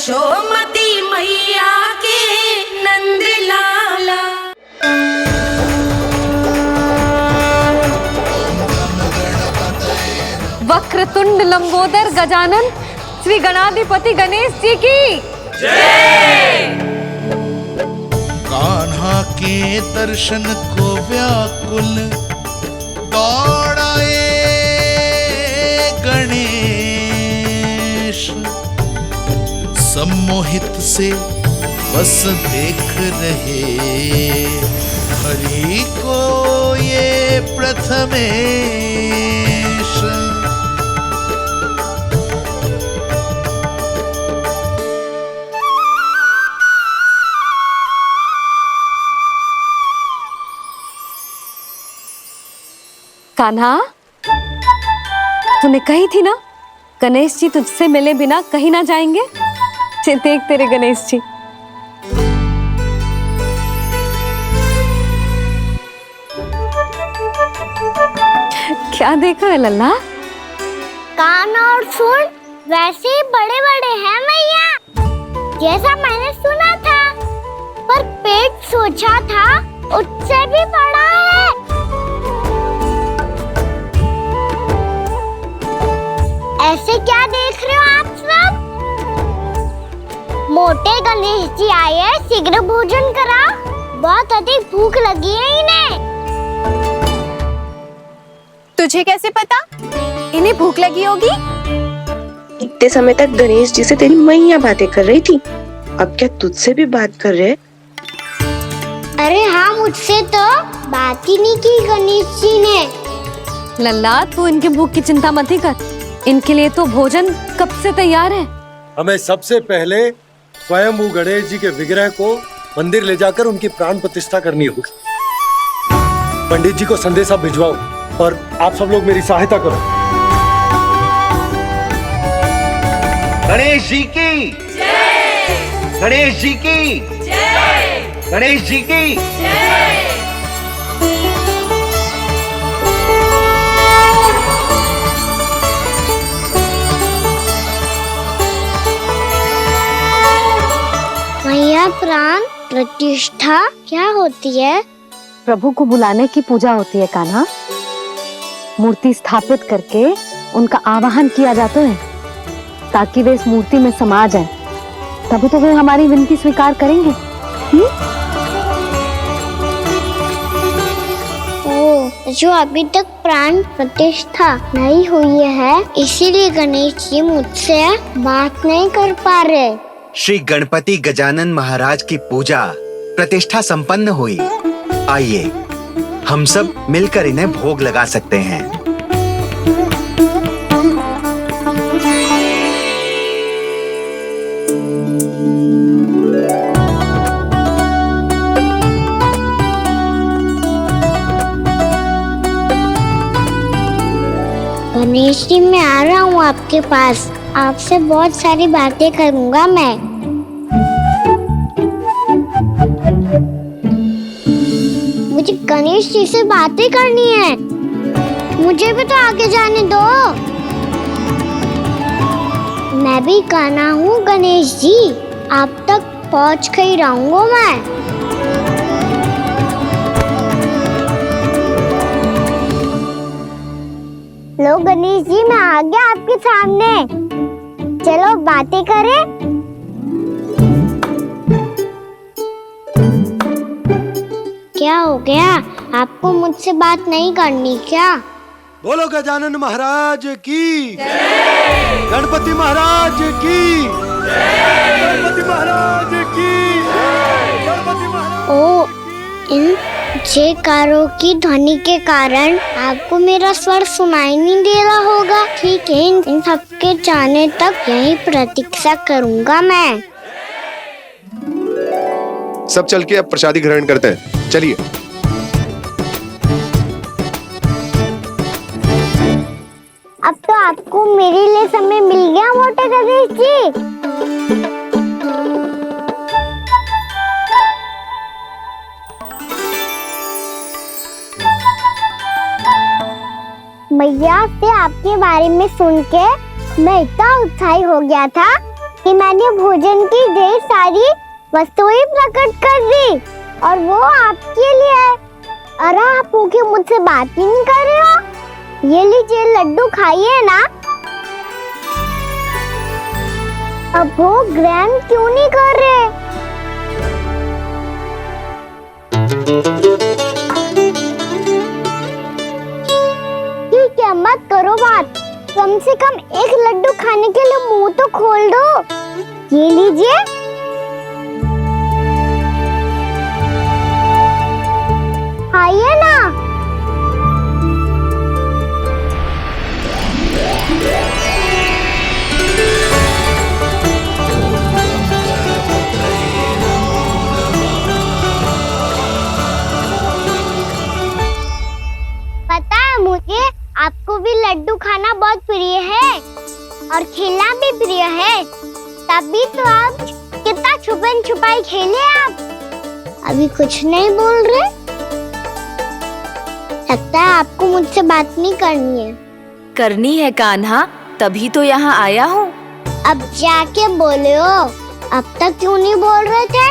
यशोमती मैया के नंद लाला। वक्रतुंड लंबोदर गजानन श्री गणाधिपति गणेश जी की जय। कान्हा के दर्शन को व्याकुल दौड़ाए गणेश, सम्मोहित से बस देख रहे हरि को ये प्रथमेश। कान्हा, तूने कही थी ना गणेश जी तुझसे मिले बिना कहीं ना जाएंगे। देख तेरे गणेश जी। क्या देख रहा है लल्ला? कान और सुन वैसे ही बड़े बड़े हैं मैया, जैसा मैंने सुना था, पर पेट सोचा था उससे भी बड़ा है। ऐसे क्या देख रहे हो आप सब? मोटे गणेश जी आए हैं, शीघ्र भोजन करा, बहुत अधिक भूख लगी है इन्हें। तुझे कैसे पता इन्हें भूख लगी होगी? इतने समय तक गणेश जी से तेरी मैया बातें कर रही थी, अब क्या तुझसे भी बात कर रहे? अरे हाँ, मुझसे तो बात ही नहीं की गणेश जी ने। लल्ला, तू इनके भूख की चिंता मत ही कर, इनके लिए तो भोजन कब से तैयार है। हमें सबसे पहले स्वयं गणेश जी के विग्रह को मंदिर ले जाकर उनकी प्राण प्रतिष्ठा करनी होगी। पंडित जी को संदेशा भिजवाओ और आप सब लोग मेरी सहायता करो। गणेश जी की जय। गणेश जी की जय। गणेश जी की जय। मैया, प्राण प्रतिष्ठा क्या होती है? प्रभु को बुलाने की पूजा होती है कान्हा। मूर्ति स्थापित करके उनका आवाहन किया जाता है ताकि वे इस मूर्ति में समा जाए, तभी तो वे हमारी विनती स्वीकार करेंगे। ओ, जो अभी तक प्राण प्रतिष्ठा नहीं हुई है, इसीलिए गणेश जी मुझसे बात नहीं कर पा रहे। श्री गणपति गजानन महाराज की पूजा प्रतिष्ठा संपन्न हुई। आइए हम सब मिलकर इन्हें भोग लगा सकते हैं। गणेश जी, मैं आ रहा हूँ आपके पास, आपसे बहुत सारी बातें करूँगा मैं। मुझे गणेश जी से बातें करनी है, मुझे भी तो आगे जाने दो। मैं भी कान्हा हूँ गणेश जी, आप तक पहुँच कर ही रहूँगा मैं। लो गणेश जी, मैं आ गया आपके सामने, चलो बातें करें। क्या हो गया, आपको मुझसे बात नहीं करनी क्या? बोलो गजानन महाराज की जय। गणपति महाराज की जय। गणपति महाराज की जय। गणपति महाराज। ओ, इन जयकारों की ध्वनि के कारण आपको मेरा स्वर सुनाई नहीं दे रहा होगा। ठीक है, इन सबके जाने तक यही प्रतीक्षा करूंगा मैं। सब चल के अब प्रसादी ग्रहण करते हैं, चलिए। अब तो आपको मेरे लिए समय मिल गया मोटे गणेश जी। मैया से आपके बारे में सुन के मैं इतना उत्साही हो गया था कि मैंने भोजन की ढेर सारी वस्तुएं प्रकट कर दी और वो आपके लिए है। अरे आप भूखे मुझसे बात ही नहीं कर रहे हो। ये लीजिए लड्डू खाइए ना। अब वो ग्रहण क्यों नहीं कर रहे? ठीक है, मत करो बात। कम से कम एक लड्डू खाने के लिए मुंह तो खोल दो। ये लीजिए। खाइए ना। पता है मुझे आपको भी लड्डू खाना बहुत प्रिय है और खेलना भी प्रिय है। तभी तो आप कितना छुपन छुपाई खेले। आप अभी कुछ नहीं बोल रहे। लगता है आपको मुझसे बात नहीं करनी है। करनी है कान्हा, तभी तो यहाँ आया हूँ। अब जाके बोले हो। अब तक क्यों नहीं बोल रहे थे?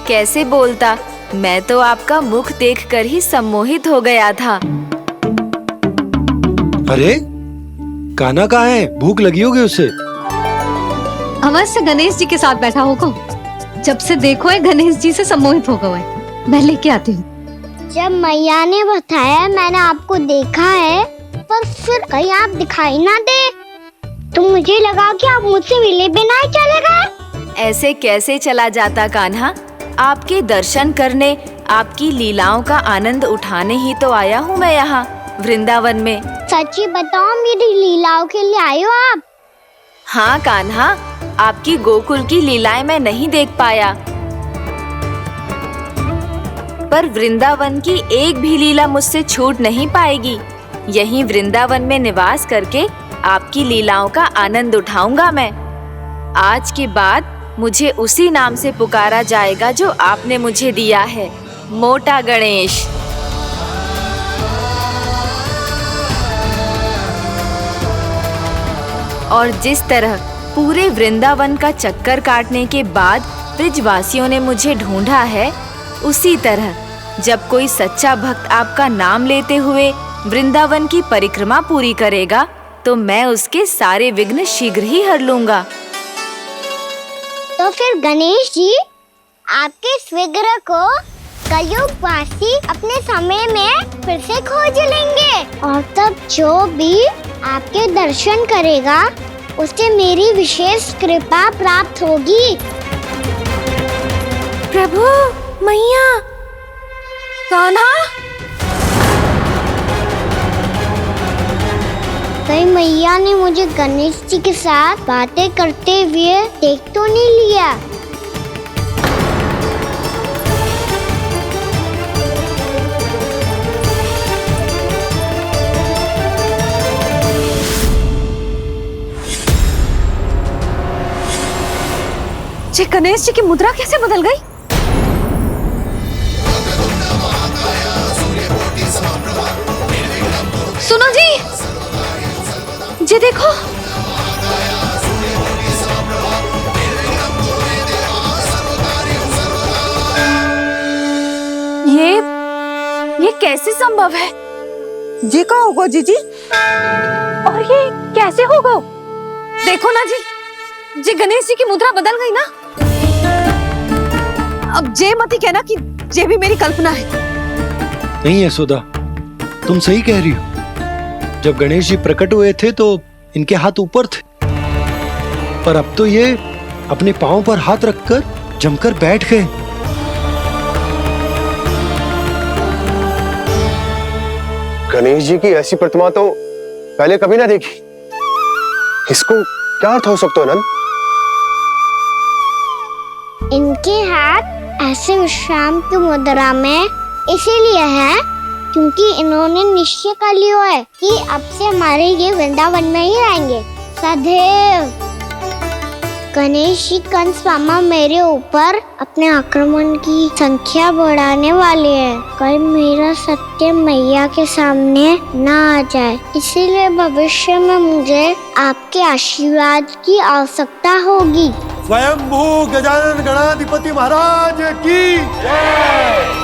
कैसे बोलता, मैं तो आपका मुख देखकर ही सम्मोहित हो गया था। अरे कान्हा कहाँ है? भूख लगी होगी उसे। अवश्य गणेश जी के साथ बैठा होगा। जब से देखो है गणेश जी से सम्मोहित हो गए। मैं लेके आती हूँ। जब मैया ने बताया मैंने आपको देखा है, पर फिर कहीं आप दिखाई ना दे तो मुझे लगा कि आप मुझसे मिले बिना ही चले गए। ऐसे कैसे चला जाता कान्हा? आपके दर्शन करने, आपकी लीलाओं का आनंद उठाने ही तो आया हूँ मैं यहाँ वृंदावन में। सच्ची बताओ, मेरी लीलाओं के लिए आए हो आप? हाँ कान्हा, आपकी गोकुल की लीलाएं मैं नहीं देख पाया, पर वृंदावन की एक भी लीला मुझसे छूट नहीं पाएगी। यहीं वृंदावन में निवास करके आपकी लीलाओं का आनंद उठाऊंगा मैं। आज के बाद मुझे उसी नाम से पुकारा जाएगा जो आपने मुझे दिया है, मोटा गणेश। और जिस तरह पूरे वृंदावन का चक्कर काटने के बाद ब्रिजवासियों ने मुझे ढूंढा है, उसी तरह जब कोई सच्चा भक्त आपका नाम लेते हुए वृंदावन की परिक्रमा पूरी करेगा, तो मैं उसके सारे विघ्न शीघ्र ही हर लूंगा। तो फिर गणेश जी, आपके इस विग्रह को कलयुगवासी अपने समय में फिर से खोज लेंगे और तब जो भी आपके दर्शन करेगा उसे मेरी विशेष कृपा प्राप्त होगी। प्रभु, मैया, कान्हा। कहीं मैया ने मुझे गणेश जी के साथ बातें करते हुए देख तो नहीं लिया? जी गणेश जी की मुद्रा कैसे बदल गई? सुनो जी देखो। ये कैसे संभव है? जी का होगा जीजी? और ये कैसे होगा? देखो ना जी गणेश जी की मुद्रा बदल गई ना। अब जे मती कहना कि ये भी मेरी कल्पना है। नहीं यशोदा, तुम सही कह रही हो। जब गणेश जी प्रकट हुए थे तो इनके हाथ ऊपर थे, पर अब तो ये अपने पांव पर हाथ रखकर जमकर बैठ गए। गणेश जी की ऐसी प्रतिमा तो पहले कभी ना देखी। इसको क्या अर्थ हो सकता है नंद? इनके हाथ ऐसे विश्राम की मुद्रा में इसीलिए है क्योंकि इन्होंने निश्चय कर लिया है कि अब से हमारे ये वृंदावन में ही रहेंगे सदैव। गणेश जी कंस मामा मेरे ऊपर अपने आक्रमण की संख्या बढ़ाने वाले हैं। कल मेरा सत्य मैया के सामने ना आ जाए, इसीलिए भविष्य में मुझे आपके आशीर्वाद की आवश्यकता होगी। स्वयंभू गजानन गणाधिपति महाराज की जय।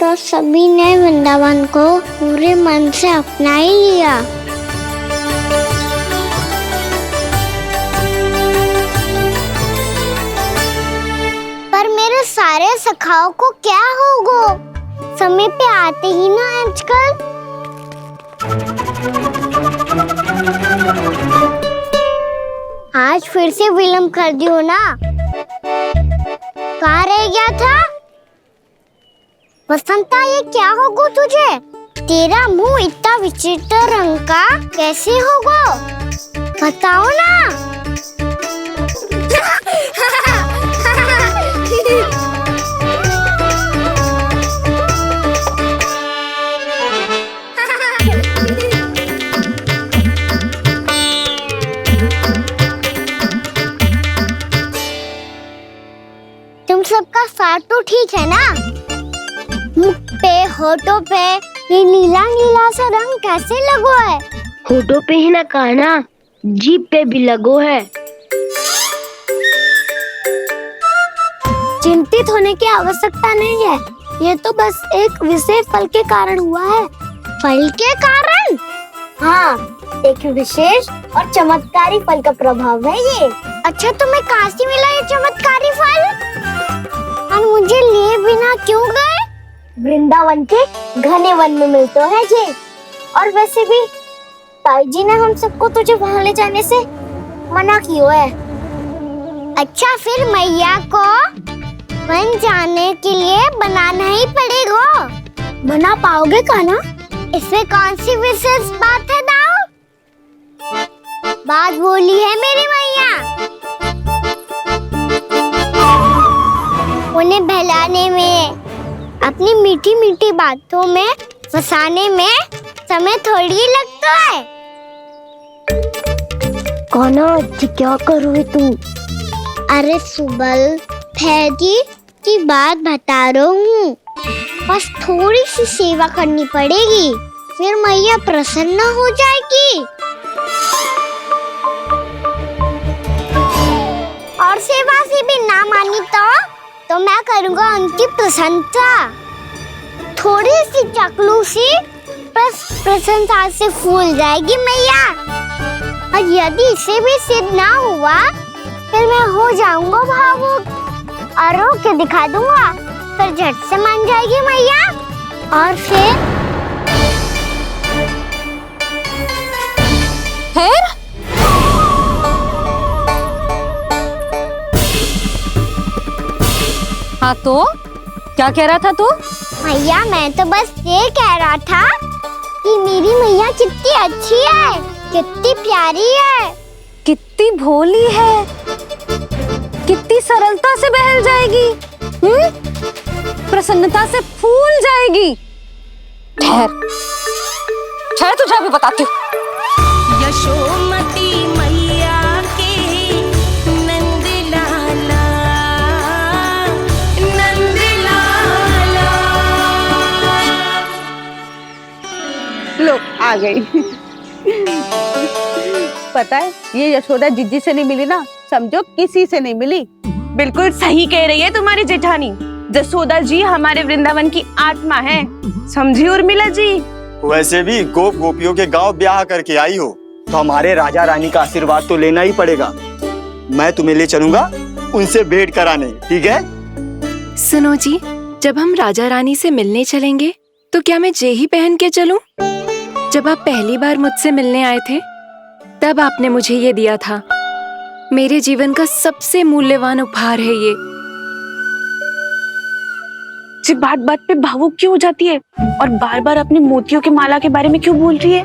तो सभी ने वृंदावन को पूरे मन से अपना ही लिया। पर मेरे सारे सखाओं को क्या होगा? समय पे आते ही ना आजकल। आज फिर से विलम्ब कर दियो ना। कहाँ रह गया था? वसंता, ये क्या होगा तुझे? तेरा मुंह इतना विचित्र रंग का कैसे होगा? बताओ ना। तुम सबका साथ तो ठीक है ना? मुख पे, होठों पे ये नीला नीला सा रंग कैसे लगो है? होठों पे ही ना कहना, जीभ पे भी लगो है। चिंतित होने की आवश्यकता नहीं है, ये तो बस एक विशेष फल के कारण हुआ है। फल के कारण? हाँ, एक विशेष और चमत्कारी फल का प्रभाव है ये। अच्छा, तुम्हें कहाँ से मिला ये चमत्कारी फल? और मुझे लिए बिना क्यों गए? वृंदावन के घने वन में मिलता है ये। और वैसे भी ताई जी ने हम सबको तुझे वहाँ ले जाने से मना किया है। अच्छा, फिर मैया को वन जाने के लिए बनाना ही पड़ेगा। बना पाओगे कान्हा? इसमें कौन सी विशेष बात है दाऊ? बात बोली है मेरी मैया। उन्हें बहलाने में, अपनी मीठी मीठी बातों में फंसाने में समय थोड़ी लगता है। कान्हा, क्या करोगे तुम? अरे सुबल, फैदी की बात बता रहा हूँ। बस थोड़ी सी सेवा करनी पड़ेगी, फिर मैया प्रसन्न हो जाएगी। और सेवा से भी ना मानी तो मैं करूँगा उनकी प्रशंसा। थोड़ी सी चकलूसी बस प्रशंसा से फूल जाएगी मैया। और यदि इसे भी सिद्ध ना हुआ, फिर मैं हो जाऊंगा भावुक और रो के दिखा दूंगा, फिर झट से मान जाएगी मैया। और फिर हाँ, तो क्या कह रहा था तू? मैया, मैं तो बस ये कह रहा था कि मेरी मैया कितनी अच्छी है, कितनी प्यारी है, कितनी भोली है, कितनी सरलता से बहल जाएगी, प्रसन्नता से फूल जाएगी। ठहर ठहर, तुझे अभी बताती हूँ। यशोमती मैया के नंद लाला, नंद लाला। लो, आ गई। पता है, ये यशोदा जिज्जी से नहीं मिली ना, समझो किसी से नहीं मिली। बिल्कुल सही कह रही है तुम्हारी जेठानी। जसोदा जी हमारे वृंदावन की आत्मा है, समझी उर्मिला जी। वैसे भी गोप गोपियों के गांव ब्याह करके आई हो, तो हमारे राजा रानी का आशीर्वाद तो लेना ही पड़ेगा। मैं तुम्हें ले चलूंगा उनसे भेंट कराने, ठीक है? सुनो जी, जब हम राजा रानी से मिलने चलेंगे तो क्या मैं जे ही पहन के चलूं? जब आप पहली बार मुझसे मिलने आए थे, तब आपने मुझे ये दिया था। मेरे जीवन का सबसे मूल्यवान उपहार है ये। जी बात बात पे भावुक क्यों हो जाती है और बार बार अपनी मोतियों के माला के बारे में क्यों बोल रही है?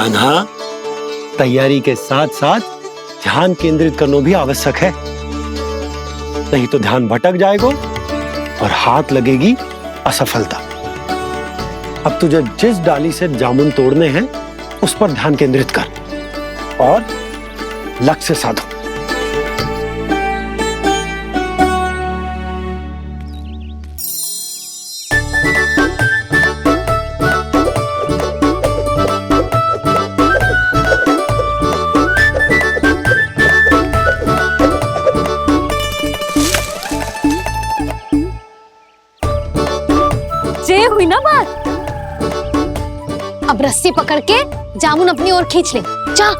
कान्हा, तैयारी के साथ साथ ध्यान केंद्रित करना भी आवश्यक है, नहीं तो ध्यान भटक जाएगा और हाथ लगेगी असफलता। अब तुझे जिस डाली से जामुन तोड़ने हैं उस पर ध्यान केंद्रित कर और लक्ष्य साधो। ये हुई ना बात। अब रस्सी पकड़ के जामुन अपनी ओर खींच ले, जा।